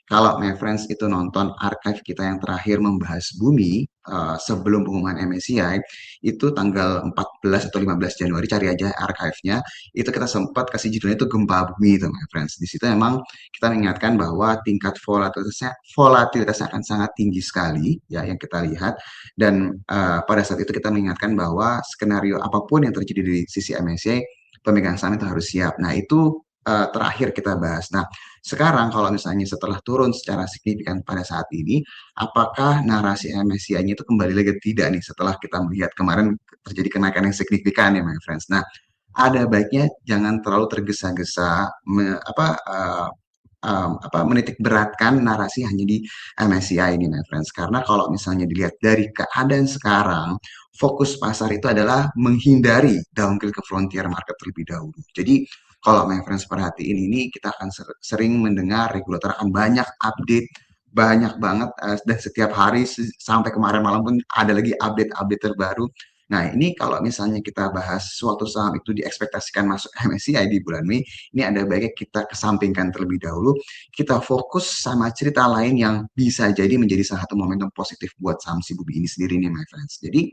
Kalau my friends itu nonton archive kita yang terakhir membahas bumi sebelum pengumuman MSCI itu tanggal 14 atau 15 Januari, cari aja archive-nya. Itu kita sempat kasih judulnya itu gempa bumi itu my friends. Di situ memang kita mengingatkan bahwa tingkat volatilitasnya akan sangat tinggi sekali ya yang kita lihat, dan pada saat itu kita mengingatkan bahwa skenario apapun yang terjadi di sisi MSCI, pemegang saham itu harus siap. Nah, itu terakhir kita bahas. Nah, sekarang kalau misalnya setelah turun secara signifikan pada saat ini, apakah narasi MSCI-nya itu kembali lagi tidak nih setelah kita melihat kemarin terjadi kenaikan yang signifikan ya, my friends. Nah, ada baiknya jangan terlalu tergesa-gesa menitik beratkan narasi hanya di MSCI ini, my friends. Karena kalau misalnya dilihat dari keadaan sekarang, fokus pasar itu adalah menghindari downgrade ke frontier market terlebih dahulu. Jadi kalau my friends perhatiin ini, kita akan sering mendengar regulator akan banyak update, banyak banget, dan setiap hari sampai kemarin malam pun ada lagi update-update terbaru. Nah, ini kalau misalnya kita bahas suatu saham itu diekspektasikan masuk MSCI di bulan Mei, ini ada baiknya kita kesampingkan terlebih dahulu, kita fokus sama cerita lain yang bisa jadi menjadi salah satu momentum positif buat saham si Bumi ini sendiri nih, my friends. Jadi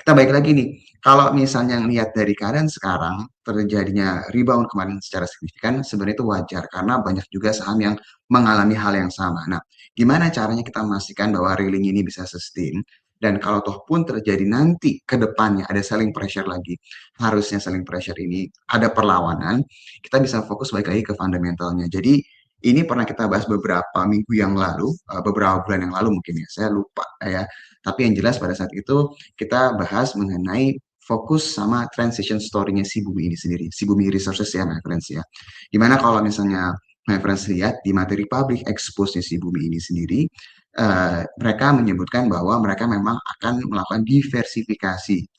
kita balik lagi nih, kalau misalnya ngelihat dari keadaan sekarang, terjadinya rebound kemarin secara signifikan, sebenarnya itu wajar, karena banyak juga saham yang mengalami hal yang sama. Nah, gimana caranya kita memastikan bahwa railing ini bisa sustain, dan kalau toh pun terjadi nanti ke depannya ada selling pressure lagi, harusnya selling pressure ini ada perlawanan, kita bisa fokus balik lagi ke fundamentalnya. Jadi, ini pernah kita bahas beberapa minggu yang lalu, beberapa bulan yang lalu mungkin ya, saya lupa ya. Tapi yang jelas pada saat itu kita bahas mengenai fokus sama transition story-nya si Bumi ini sendiri, si Bumi Resources ya, my friends ya. Dimana kalau misalnya my friends lihat di materi public expose si Bumi ini sendiri, mereka menyebutkan bahwa mereka memang akan melakukan diversifikasi.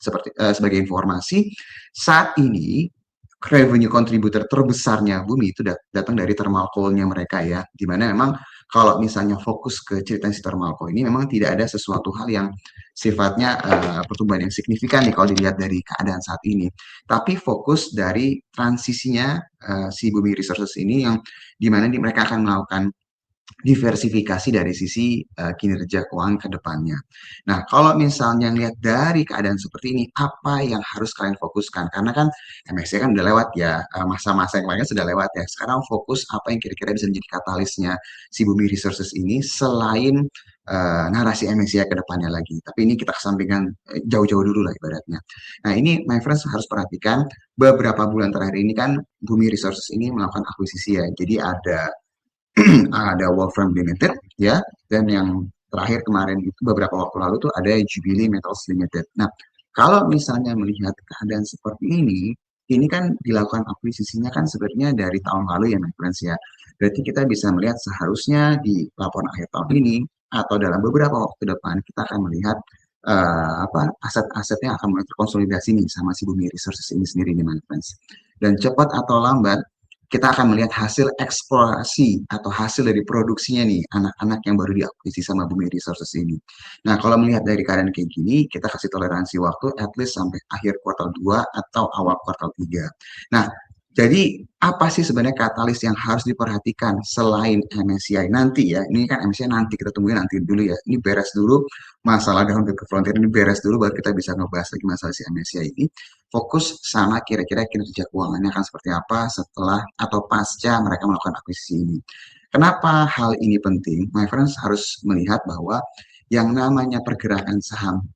Sebagai informasi, saat ini revenue contributor terbesarnya Bumi itu datang dari thermal coal-nya mereka ya, dimana memang kalau misalnya fokus ke cerita si thermal coal ini memang tidak ada sesuatu hal yang sifatnya pertumbuhan yang signifikan nih kalau dilihat dari keadaan saat ini. Tapi fokus dari transisinya si Bumi Resources ini yang dimana mereka akan melakukan diversifikasi dari sisi kinerja keuangan ke depannya. Nah, kalau misalnya lihat dari keadaan seperti ini, apa yang harus kalian fokuskan? Karena kan MSCI kan udah lewat ya, masa-masa yang kemarin sudah lewat ya. Sekarang fokus apa yang kira-kira bisa menjadi katalisnya si Bumi Resources ini selain narasi MSCI ke depannya lagi. Tapi ini kita kesampingkan jauh-jauh dulu lah ibaratnya. Nah, ini my friends harus perhatikan beberapa bulan terakhir ini kan Bumi Resources ini melakukan akuisisi ya. Jadi ada Wolfram Limited ya, dan yang terakhir kemarin itu beberapa waktu lalu tuh ada Jubilee Metals Limited. Nah, kalau misalnya melihat keadaan seperti ini kan dilakukan akuisisinya kan sebenarnya dari tahun lalu ya, my friends ya. Berarti kita bisa melihat seharusnya di laporan akhir tahun ini atau dalam beberapa waktu depan kita akan melihat aset-asetnya akan mulai terkonsolidasi nih sama si Bumi Resources ini sendiri nih, my friends. Dan cepat atau lambat kita akan melihat hasil eksplorasi atau hasil dari produksinya nih anak-anak yang baru diakuisisi sama Bumi Resources ini. Nah, kalau melihat dari keadaan kayak gini, kita kasih toleransi waktu at least sampai akhir kuartal 2 atau awal kuartal 3. Nah, jadi apa sih sebenarnya katalis yang harus diperhatikan selain MSCI nanti ya? Ini kan MSCI nanti, kita tungguin nanti dulu ya. Ini beres dulu masalah downgrade ke frontier ini beres dulu baru kita bisa ngebahas lagi masalah si MSCI ini. Fokus sama kira-kira kinerja keuangannya akan seperti apa setelah atau pasca mereka melakukan akuisisi ini. Kenapa hal ini penting? My friends harus melihat bahwa yang namanya pergerakan saham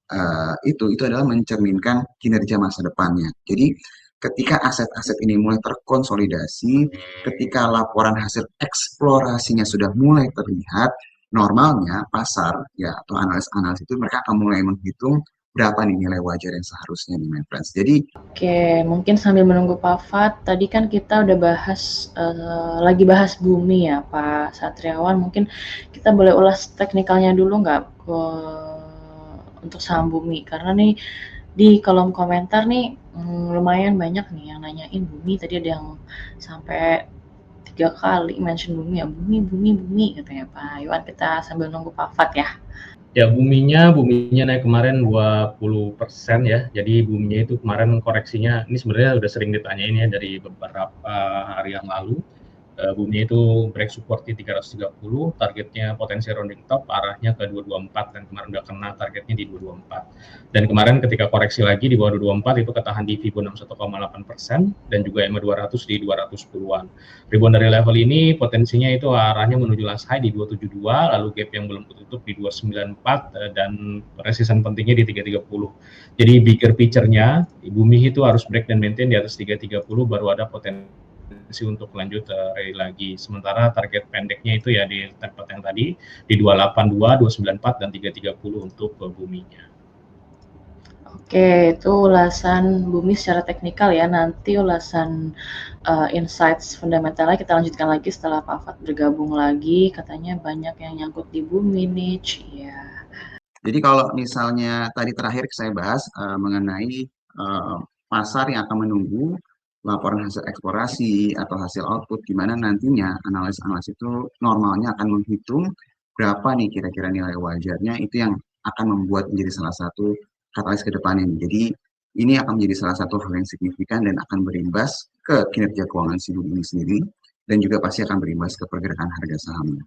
itu adalah mencerminkan kinerja masa depannya. Jadi ketika aset-aset ini mulai terkonsolidasi, ketika laporan hasil eksplorasinya sudah mulai terlihat, normalnya pasar ya atau analis-analis itu mereka akan mulai menghitung berapa nih nilai wajar yang seharusnya nih, my friends. Jadi Oke, mungkin sambil menunggu Pak Fat, tadi kan kita udah lagi bahas bumi ya Pak Satriawan, mungkin kita boleh ulas teknikalnya dulu nggak untuk saham bumi, karena nih di kolom komentar nih lumayan banyak nih yang nanyain bumi, tadi ada yang sampai 3 kali mention bumi ya, bumi katanya Pak Iwan, kita sambil nunggu Pak Fat ya. Ya, buminya naik kemarin 20% ya. Jadi buminya itu kemarin koreksinya, ini sebenarnya udah sering ditanyain ya dari beberapa hari yang lalu. Buminya itu break support di 330, targetnya potensi rounding top arahnya ke 224, dan kemarin udah kena targetnya di 224. Dan kemarin ketika koreksi lagi di bawah 224 itu ketahan di Fibo 61,8% dan juga EMA 200 di 210-an. Rebound dari level ini potensinya itu arahnya menuju last high di 272, lalu gap yang belum tutup di 294, dan resisten pentingnya di 330. Jadi bigger picture-nya Bumi itu harus break dan maintain di atas 330 baru ada potensi untuk lanjut rally lagi. Sementara target pendeknya itu ya di tempat yang tadi di 282, 294 dan 330 untuk buminya. Oke, itu ulasan bumi secara teknikal ya. Nanti ulasan insights fundamentalnya kita lanjutkan lagi setelah Pak Fat bergabung lagi. Katanya banyak yang nyangkut di bumi nih. Iya. Jadi kalau misalnya tadi terakhir saya bahas mengenai pasar yang akan menunggu laporan hasil eksplorasi atau hasil output, di mana nantinya analis-analis itu normalnya akan menghitung berapa nih kira-kira nilai wajarnya, itu yang akan membuat menjadi salah satu katalis ke depannya. Jadi ini akan menjadi salah satu hal yang signifikan dan akan berimbas ke kinerja keuangan si bumi ini sendiri, dan juga pasti akan berimbas ke pergerakan harga sahamnya.